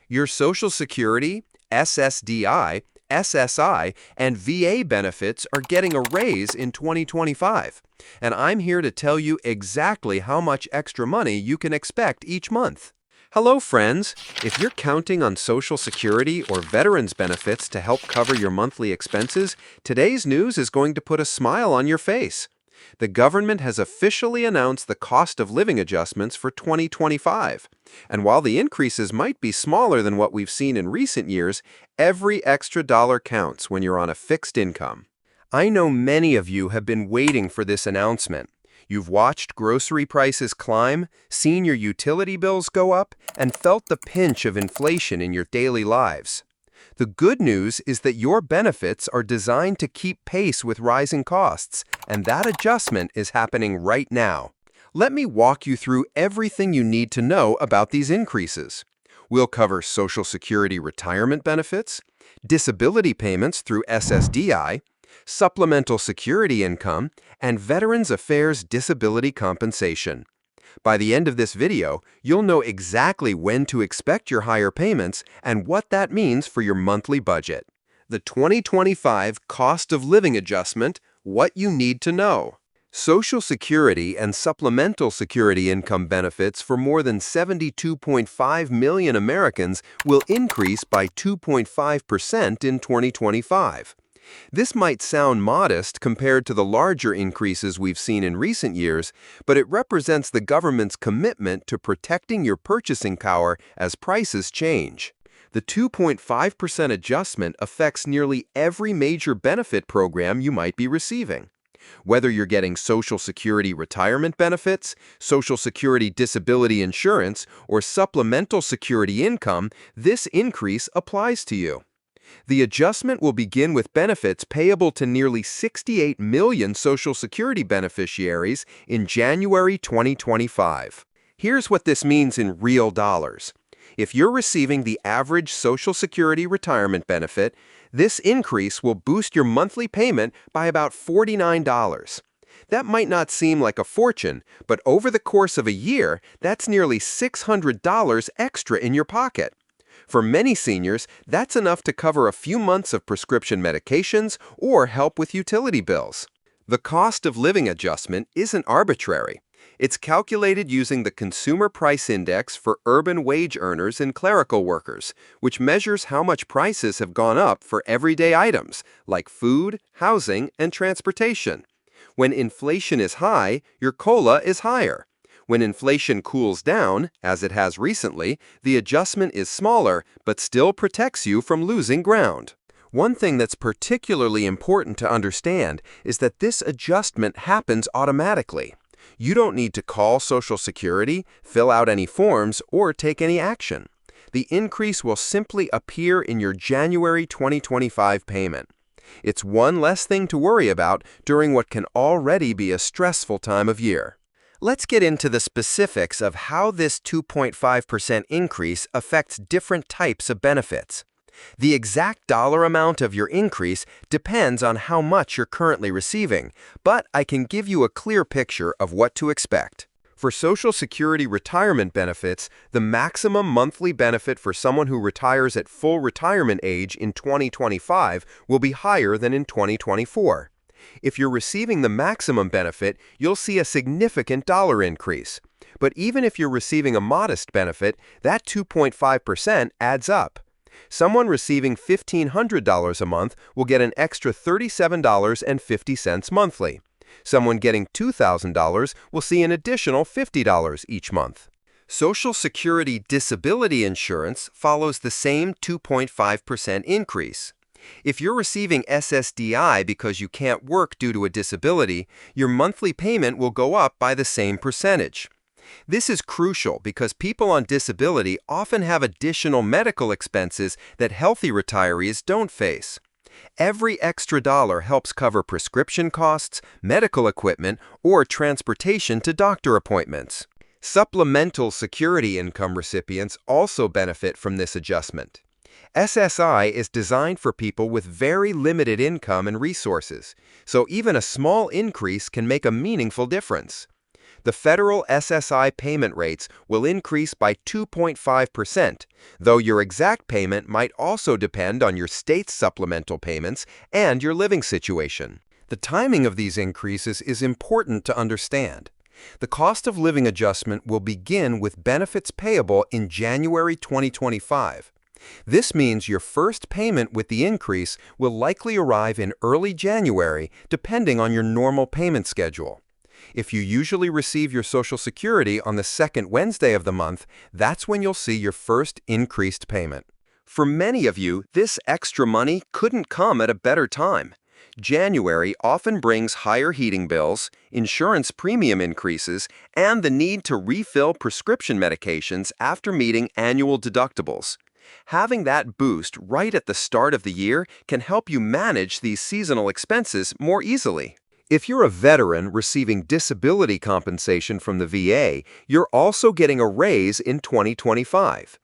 Your Social Security, SSDI, SSI, and VA benefits are getting a raise in 2025, and I'm here to tell you exactly how much extra money you can expect each month. Hello, friends! If you're counting on Social Security or veterans benefits to help cover your monthly expenses, today's news is going to put a smile on your face. The government has officially announced the cost of living adjustments for 2025. And while the increases might be smaller than what we've seen in recent years, every extra dollar counts when you're on a fixed income. I know many of you have been waiting for this announcement. You've watched grocery prices climb, seen your utility bills go up, and felt the pinch of inflation in your daily lives. The good news is that your benefits are designed to keep pace with rising costs, and that adjustment is happening right now. Let me walk you through everything you need to know about these increases. We'll cover Social Security retirement benefits, disability payments through SSDI, supplemental security income, and Veterans Affairs disability compensation. By the end of this video, you'll know exactly when to expect your higher payments and what that means for your monthly budget. The 2025 Cost of Living Adjustment, what you need to know. Social Security and supplemental security income benefits for more than 72.5 million Americans will increase by 2.5% in 2025. This might sound modest compared to the larger increases we've seen in recent years, but it represents the government's commitment to protecting your purchasing power as prices change. The 2.5% adjustment affects nearly every major benefit program you might be receiving. Whether you're getting Social Security retirement benefits, Social Security disability insurance, or supplemental security income, this increase applies to you. The adjustment will begin with benefits payable to nearly 68 million Social Security beneficiaries in January 2025. Here's what this means in real dollars. If you're receiving the average Social Security retirement benefit, this increase will boost your monthly payment by about $49. That might not seem like a fortune, but over the course of a year, that's nearly $600 extra in your pocket. For many seniors, that's enough to cover a few months of prescription medications or help with utility bills. The cost of living adjustment isn't arbitrary. It's calculated using the Consumer Price Index for urban wage earners and clerical workers, which measures how much prices have gone up for everyday items like food, housing, and transportation. When inflation is high, your COLA is higher. When inflation cools down, as it has recently, the adjustment is smaller but still protects you from losing ground. One thing that's particularly important to understand is that this adjustment happens automatically. You don't need to call Social Security, fill out any forms, or take any action. The increase will simply appear in your January 2025 payment. It's one less thing to worry about during what can already be a stressful time of year. Let's get into the specifics of how this 2.5% increase affects different types of benefits. The exact dollar amount of your increase depends on how much you're currently receiving, but I can give you a clear picture of what to expect. For Social Security retirement benefits, the maximum monthly benefit for someone who retires at full retirement age in 2025 will be higher than in 2024. If you're receiving the maximum benefit, you'll see a significant dollar increase. But even if you're receiving a modest benefit, that 2.5% adds up. Someone receiving $1,500 a month will get an extra $37.50 monthly. Someone getting $2,000 will see an additional $50 each month. Social Security disability insurance follows the same 2.5% increase. If you're receiving SSDI because you can't work due to a disability, your monthly payment will go up by the same percentage. This is crucial because people on disability often have additional medical expenses that healthy retirees don't face. Every extra dollar helps cover prescription costs, medical equipment, or transportation to doctor appointments. Supplemental security income recipients also benefit from this adjustment. SSI is designed for people with very limited income and resources, so even a small increase can make a meaningful difference. The federal SSI payment rates will increase by 2.5%, though your exact payment might also depend on your state's supplemental payments and your living situation. The timing of these increases is important to understand. The cost of living adjustment will begin with benefits payable in January 2025. This means your first payment with the increase will likely arrive in early January, depending on your normal payment schedule. If you usually receive your Social Security on the second Wednesday of the month, that's when you'll see your first increased payment. For many of you, this extra money couldn't come at a better time. January often brings higher heating bills, insurance premium increases, and the need to refill prescription medications after meeting annual deductibles. Having that boost right at the start of the year can help you manage these seasonal expenses more easily. If you're a veteran receiving disability compensation from the VA, you're also getting a raise in 2025.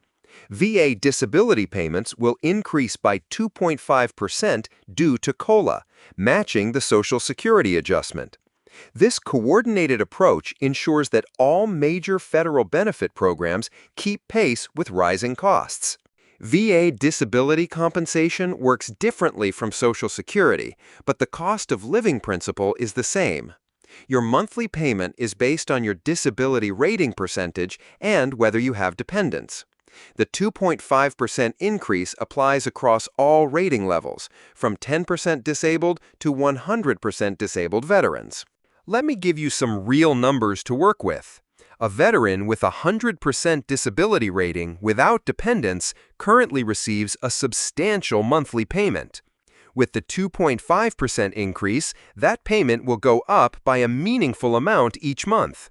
VA disability payments will increase by 2.5% due to COLA, matching the Social Security adjustment. This coordinated approach ensures that all major federal benefit programs keep pace with rising costs. VA disability compensation works differently from Social Security, but the cost of living principle is the same. Your monthly payment is based on your disability rating percentage and whether you have dependents. The 2.5% increase applies across all rating levels, from 10% disabled to 100% disabled veterans. Let me give you some real numbers to work with. A veteran with a 100% disability rating without dependents currently receives a substantial monthly payment. With the 2.5% increase, that payment will go up by a meaningful amount each month.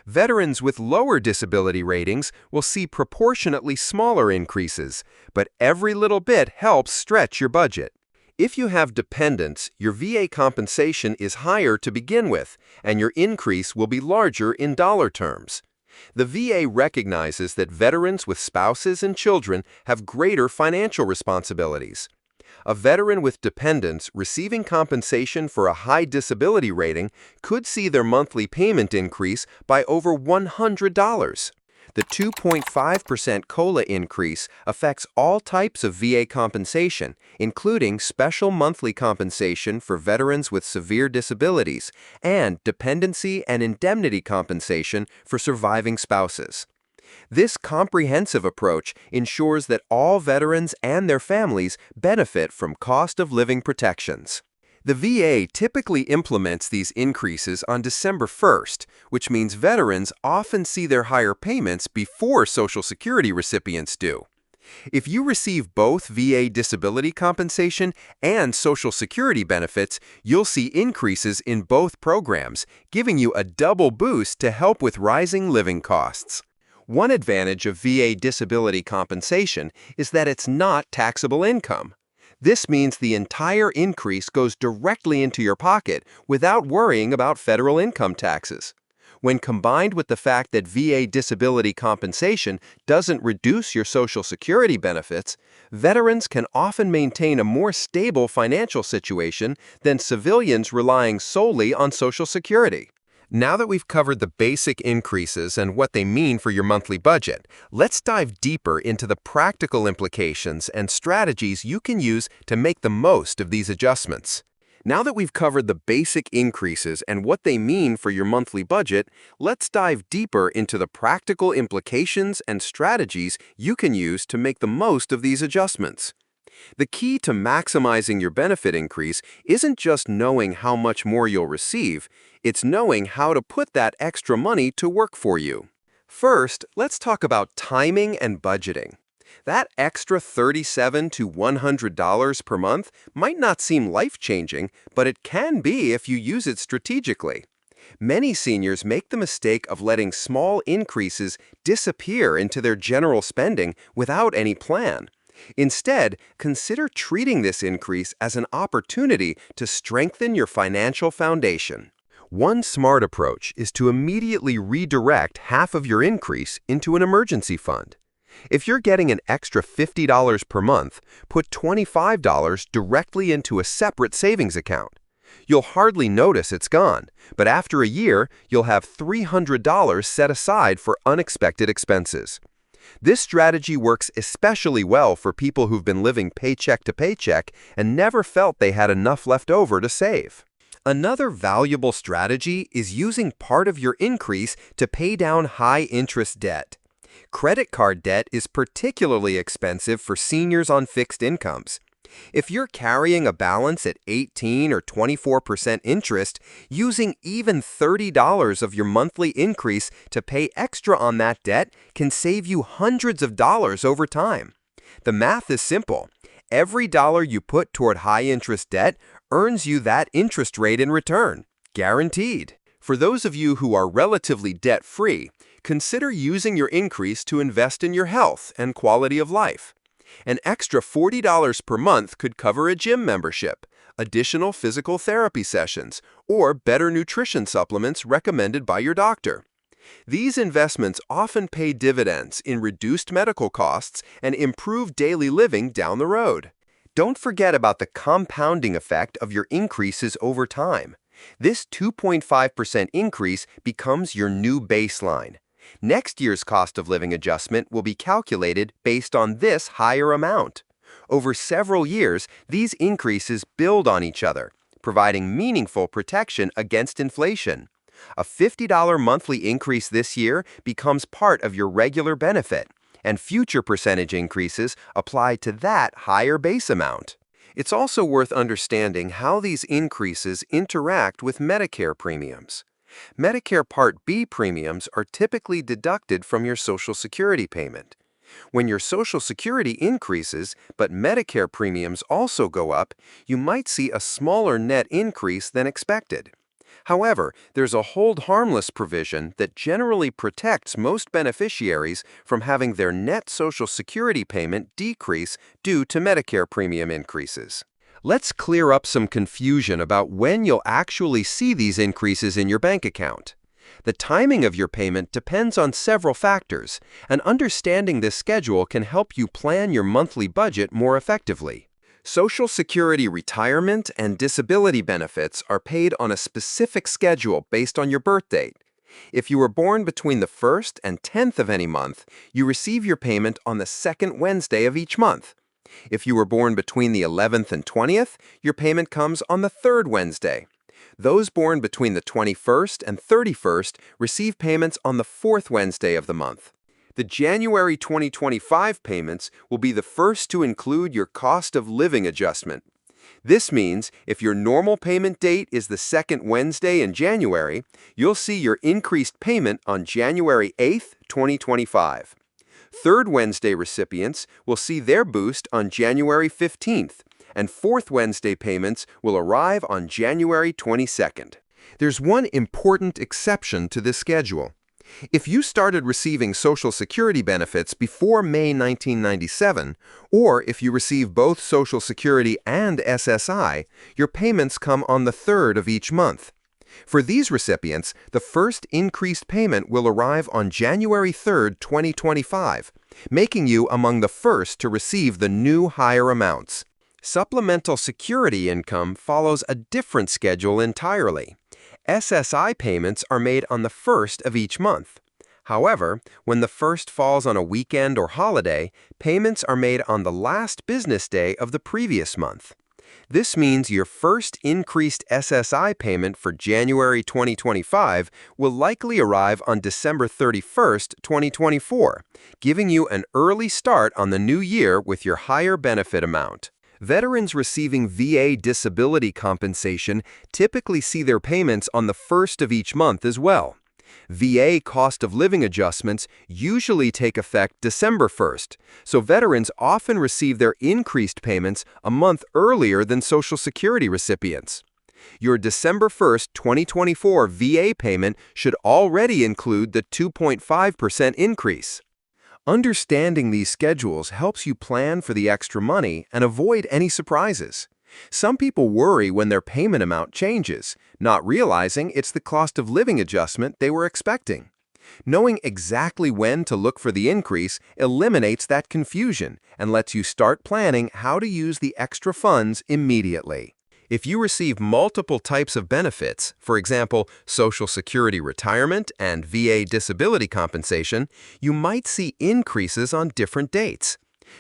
Veterans with lower disability ratings will see proportionately smaller increases, but every little bit helps stretch your budget. If you have dependents, your VA compensation is higher to begin with, and your increase will be larger in dollar terms. The VA recognizes that veterans with spouses and children have greater financial responsibilities. A veteran with dependents receiving compensation for a high disability rating could see their monthly payment increase by over $100. The 2.5% COLA increase affects all types of VA compensation, including special monthly compensation for veterans with severe disabilities and dependency and indemnity compensation for surviving spouses. This comprehensive approach ensures that all veterans and their families benefit from cost of living protections. The VA typically implements these increases on December 1st, which means veterans often see their higher payments before Social Security recipients do. If you receive both VA disability compensation and Social Security benefits, you'll see increases in both programs, giving you a double boost to help with rising living costs. One advantage of VA disability compensation is that it's not taxable income. This means the entire increase goes directly into your pocket without worrying about federal income taxes. When combined with the fact that VA disability compensation doesn't reduce your Social Security benefits, veterans can often maintain a more stable financial situation than civilians relying solely on Social Security. Now that we've covered the basic increases and what they mean for your monthly budget, let's dive deeper into the practical implications and strategies you can use to make the most of these adjustments. Now that we've covered the basic increases and what they mean for your monthly budget, let's dive deeper into the practical implications and strategies you can use to make the most of these adjustments. The key to maximizing your benefit increase isn't just knowing how much more you'll receive, it's knowing how to put that extra money to work for you. First, let's talk about timing and budgeting. That extra $37 to $100 per month might not seem life-changing, but it can be if you use it strategically. Many seniors make the mistake of letting small increases disappear into their general spending without any plan. Instead, consider treating this increase as an opportunity to strengthen your financial foundation. One smart approach is to immediately redirect half of your increase into an emergency fund. If you're getting an extra $50 per month, put $25 directly into a separate savings account. You'll hardly notice it's gone, but after a year, you'll have $300 set aside for unexpected expenses. This strategy works especially well for people who've been living paycheck to paycheck and never felt they had enough left over to save. Another valuable strategy is using part of your increase to pay down high-interest debt. Credit card debt is particularly expensive for seniors on fixed incomes. If you're carrying a balance at 18 or 24% interest, using even $30 of your monthly increase to pay extra on that debt can save you hundreds of dollars over time. The math is simple. Every dollar you put toward high-interest debt earns you that interest rate in return, guaranteed. For those of you who are relatively debt-free, consider using your increase to invest in your health and quality of life. An extra $40 per month could cover a gym membership, additional physical therapy sessions, or better nutrition supplements recommended by your doctor. These investments often pay dividends in reduced medical costs and improved daily living down the road. Don't forget about the compounding effect of your increases over time. This 2.5% increase becomes your new baseline. Next year's cost of living adjustment will be calculated based on this higher amount. Over several years, these increases build on each other, providing meaningful protection against inflation. A $50 monthly increase this year becomes part of your regular benefit, and future percentage increases apply to that higher base amount. It's also worth understanding how these increases interact with Medicare premiums. Medicare Part B premiums are typically deducted from your Social Security payment. When your Social Security increases, but Medicare premiums also go up, you might see a smaller net increase than expected. However, there's a hold harmless provision that generally protects most beneficiaries from having their net Social Security payment decrease due to Medicare premium increases. Let's clear up some confusion about when you'll actually see these increases in your bank account. The timing of your payment depends on several factors, and understanding this schedule can help you plan your monthly budget more effectively. Social Security retirement and disability benefits are paid on a specific schedule based on your birth date. If you were born between the 1st and 10th of any month, you receive your payment on the second Wednesday of each month. If you were born between the 11th and 20th, your payment comes on the third Wednesday. Those born between the 21st and 31st receive payments on the fourth Wednesday of the month. The January 2025 payments will be the first to include your cost of living adjustment. This means if your normal payment date is the second Wednesday in January, you'll see your increased payment on January 8th, 2025. Third Wednesday recipients will see their boost on January 15th, and fourth Wednesday payments will arrive on January 22nd. There's one important exception to this schedule. If you started receiving Social Security benefits before May 1997, or if you receive both Social Security and SSI, your payments come on the third of each month. For these recipients, the first increased payment will arrive on January 3, 2025, making you among the first to receive the new higher amounts. Supplemental Security income follows a different schedule entirely. SSI payments are made on the first of each month. However, when the first falls on a weekend or holiday, payments are made on the last business day of the previous month. This means your first increased SSI payment for January 2025 will likely arrive on December 31, 2024, giving you an early start on the new year with your higher benefit amount. Veterans receiving VA disability compensation typically see their payments on the first of each month as well. VA cost of living adjustments usually take effect December 1st, so veterans often receive their increased payments a month earlier than Social Security recipients. Your December 1st, 2024 VA payment should already include the 2.5% increase. Understanding these schedules helps you plan for the extra money and avoid any surprises. Some people worry when their payment amount changes, not realizing it's the cost of living adjustment they were expecting. Knowing exactly when to look for the increase eliminates that confusion and lets you start planning how to use the extra funds immediately. If you receive multiple types of benefits, for example, Social Security retirement and VA disability compensation, you might see increases on different dates.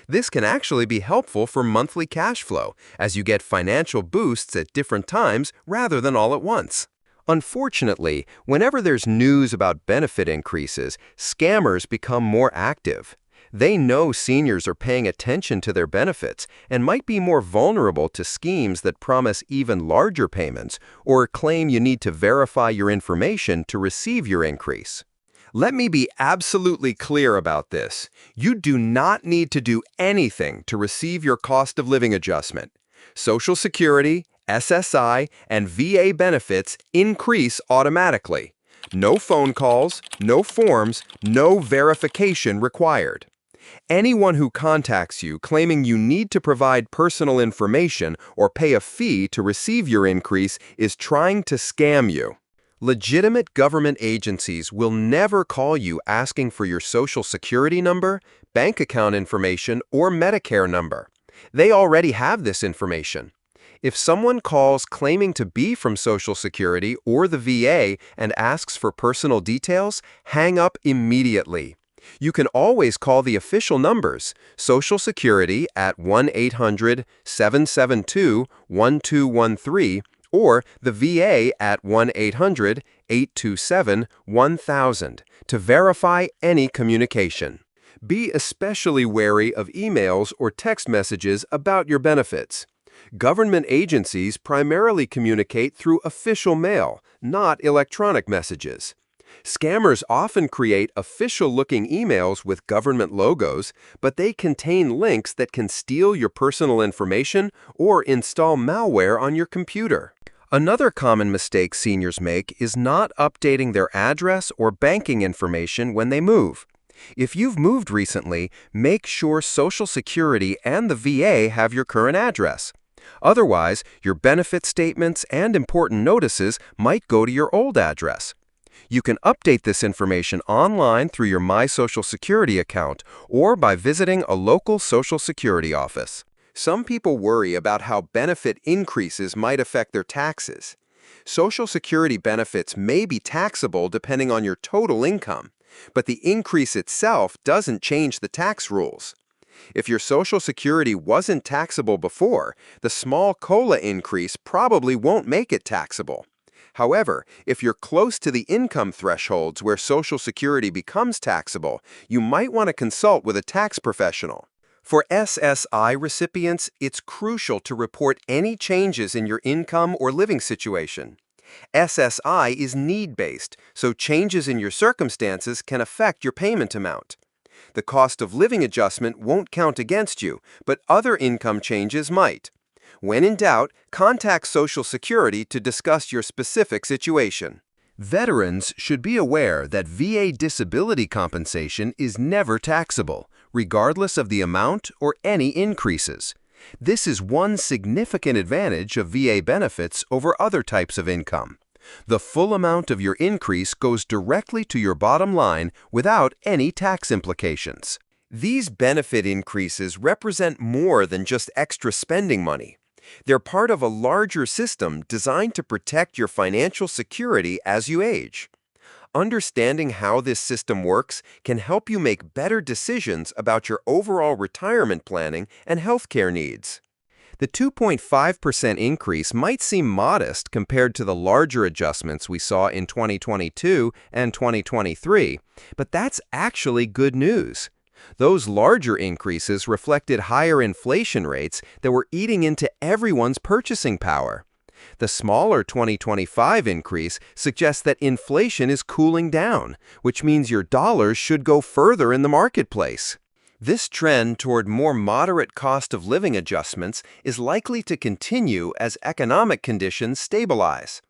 This can actually be helpful for monthly cash flow, as you get financial boosts at different times rather than all at once. Unfortunately, whenever there's news about benefit increases, scammers become more active. They know seniors are paying attention to their benefits and might be more vulnerable to schemes that promise even larger payments or claim you need to verify your information to receive your increase. Let me be absolutely clear about this. You do not need to do anything to receive your cost of living adjustment. Social Security, SSI, and VA benefits increase automatically. No phone calls, no forms, no verification required. Anyone who contacts you claiming you need to provide personal information or pay a fee to receive your increase is trying to scam you. Legitimate government agencies will never call you asking for your Social Security number, bank account information, or Medicare number. They already have this information. If someone calls claiming to be from Social Security or the VA and asks for personal details, hang up immediately. You can always call the official numbers, Social Security at 1-800-772-1213 or the VA at 1-800-827-1000 to verify any communication. Be especially wary of emails or text messages about your benefits. Government agencies primarily communicate through official mail, not electronic messages. Scammers often create official-looking emails with government logos, but they contain links that can steal your personal information or install malware on your computer. Another common mistake seniors make is not updating their address or banking information when they move. If you've moved recently, make sure Social Security and the VA have your current address. Otherwise, your benefit statements and important notices might go to your old address. You can update this information online through your My Social Security account or by visiting a local Social Security office. Some people worry about how benefit increases might affect their taxes. Social Security benefits may be taxable depending on your total income, but the increase itself doesn't change the tax rules. If your Social Security wasn't taxable before, the small COLA increase probably won't make it taxable. However, if you're close to the income thresholds where Social Security becomes taxable, you might want to consult with a tax professional. For SSI recipients, it's crucial to report any changes in your income or living situation. SSI is need-based, so changes in your circumstances can affect your payment amount. The cost of living adjustment won't count against you, but other income changes might. When in doubt, contact Social Security to discuss your specific situation. Veterans should be aware that VA disability compensation is never taxable, regardless of the amount or any increases. This is one significant advantage of VA benefits over other types of income. The full amount of your increase goes directly to your bottom line without any tax implications. These benefit increases represent more than just extra spending money. They're part of a larger system designed to protect your financial security as you age. Understanding how this system works can help you make better decisions about your overall retirement planning and healthcare needs. The 2.5% increase might seem modest compared to the larger adjustments we saw in 2022 and 2023, but that's actually good news. Those larger increases reflected higher inflation rates that were eating into everyone's purchasing power. The smaller 2025 increase suggests that inflation is cooling down, which means your dollars should go further in the marketplace. This trend toward more moderate cost of living adjustments is likely to continue as economic conditions stabilize.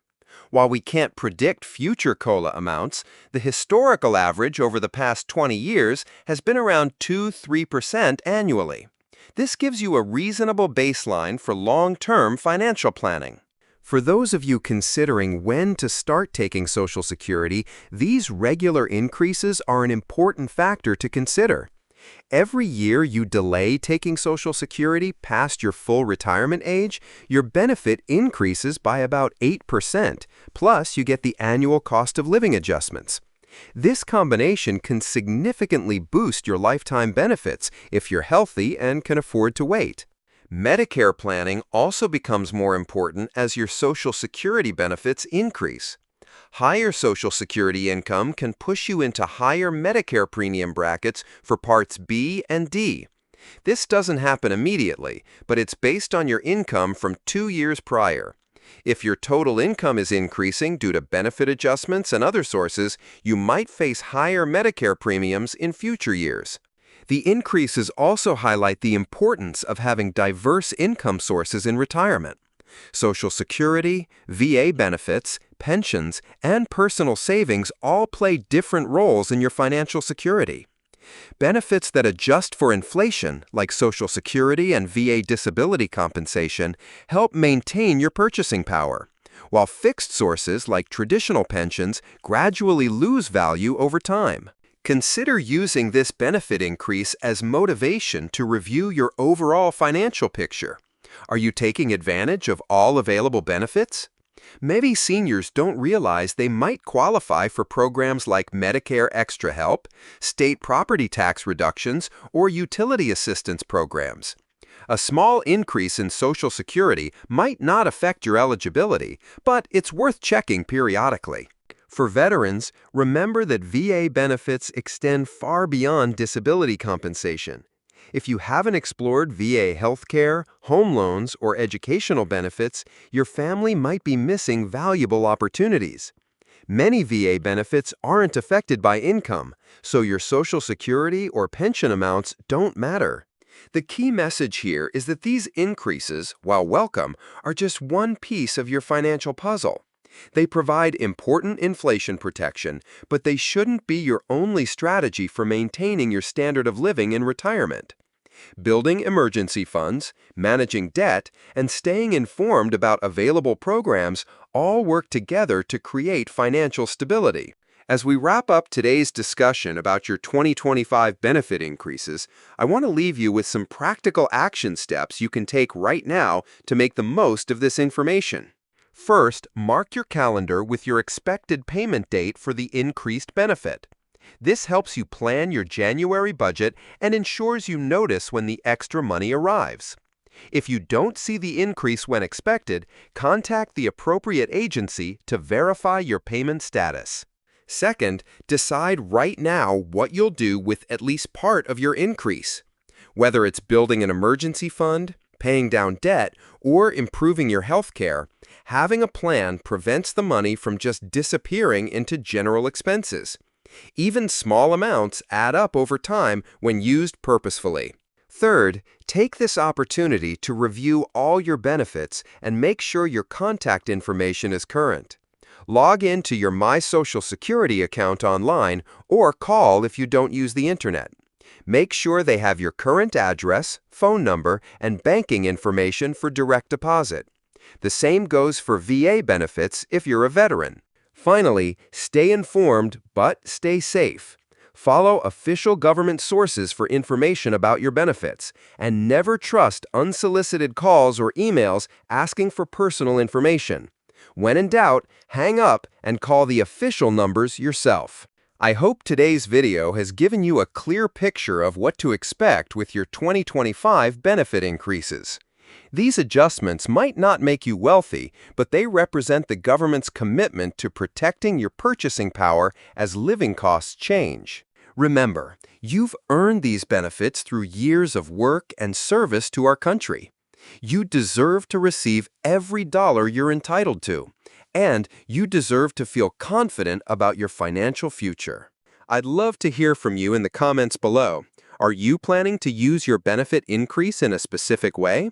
While we can't predict future COLA amounts, the historical average over the past 20 years has been around 2–3% annually. This gives you a reasonable baseline for long-term financial planning. For those of you considering when to start taking Social Security, these regular increases are an important factor to consider. Every year you delay taking Social Security past your full retirement age, your benefit increases by about 8%, plus you get the annual cost of living adjustments. This combination can significantly boost your lifetime benefits if you're healthy and can afford to wait. Medicare planning also becomes more important as your Social Security benefits increase. Higher Social Security income can push you into higher Medicare premium brackets for Parts B and D. This doesn't happen immediately, but it's based on your income from 2 years prior. If your total income is increasing due to benefit adjustments and other sources, you might face higher Medicare premiums in future years. The increases also highlight the importance of having diverse income sources in retirement. Social Security, VA benefits, pensions, and personal savings all play different roles in your financial security. Benefits that adjust for inflation, like Social Security and VA disability compensation, help maintain your purchasing power, while fixed sources, like traditional pensions, gradually lose value over time. Consider using this benefit increase as motivation to review your overall financial picture. Are you taking advantage of all available benefits? Maybe seniors don't realize they might qualify for programs like Medicare Extra Help, state property tax reductions, or utility assistance programs. A small increase in Social Security might not affect your eligibility, but it's worth checking periodically. For veterans, remember that VA benefits extend far beyond disability compensation. If you haven't explored VA healthcare, home loans, or educational benefits, your family might be missing valuable opportunities. Many VA benefits aren't affected by income, so your Social Security or pension amounts don't matter. The key message here is that these increases, while welcome, are just one piece of your financial puzzle. They provide important inflation protection, but they shouldn't be your only strategy for maintaining your standard of living in retirement. Building emergency funds, managing debt, and staying informed about available programs all work together to create financial stability. As we wrap up today's discussion about your 2025 benefit increases, I want to leave you with some practical action steps you can take right now to make the most of this information. First, mark your calendar with your expected payment date for the increased benefit. This helps you plan your January budget and ensures you notice when the extra money arrives. If you don't see the increase when expected, contact the appropriate agency to verify your payment status. Second, decide right now what you'll do with at least part of your increase. Whether it's building an emergency fund, paying down debt, or improving your health care, having a plan prevents the money from just disappearing into general expenses. Even small amounts add up over time when used purposefully. Third, take this opportunity to review all your benefits and make sure your contact information is current. Log in to your My Social Security account online or call if you don't use the internet. Make sure they have your current address, phone number, and banking information for direct deposit. The same goes for VA benefits if you're a veteran. Finally, stay informed but stay safe. Follow official government sources for information about your benefits, and never trust unsolicited calls or emails asking for personal information. When in doubt, hang up and call the official numbers yourself. I hope today's video has given you a clear picture of what to expect with your 2025 benefit increases. These adjustments might not make you wealthy, but they represent the government's commitment to protecting your purchasing power as living costs change. Remember, you've earned these benefits through years of work and service to our country. You deserve to receive every dollar you're entitled to, and you deserve to feel confident about your financial future. I'd love to hear from you in the comments below. Are you planning to use your benefit increase in a specific way?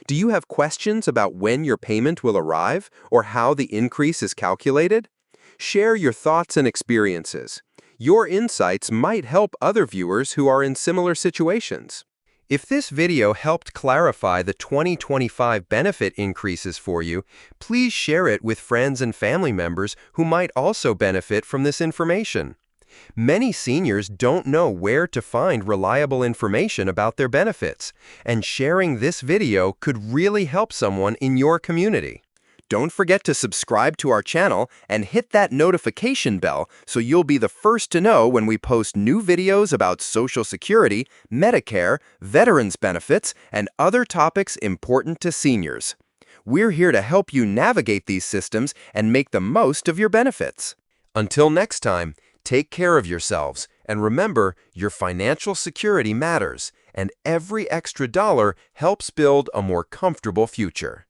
Do you have questions about when your payment will arrive or how the increase is calculated? Share your thoughts and experiences. Your insights might help other viewers who are in similar situations. If this video helped clarify the 2025 benefit increases for you, please share it with friends and family members who might also benefit from this information. Many seniors don't know where to find reliable information about their benefits, and sharing this video could really help someone in your community. Don't forget to subscribe to our channel and hit that notification bell so you'll be the first to know when we post new videos about Social Security, Medicare, veterans benefits, and other topics important to seniors. We're here to help you navigate these systems and make the most of your benefits. Until next time, take care of yourselves, and remember, your financial security matters, and every extra dollar helps build a more comfortable future.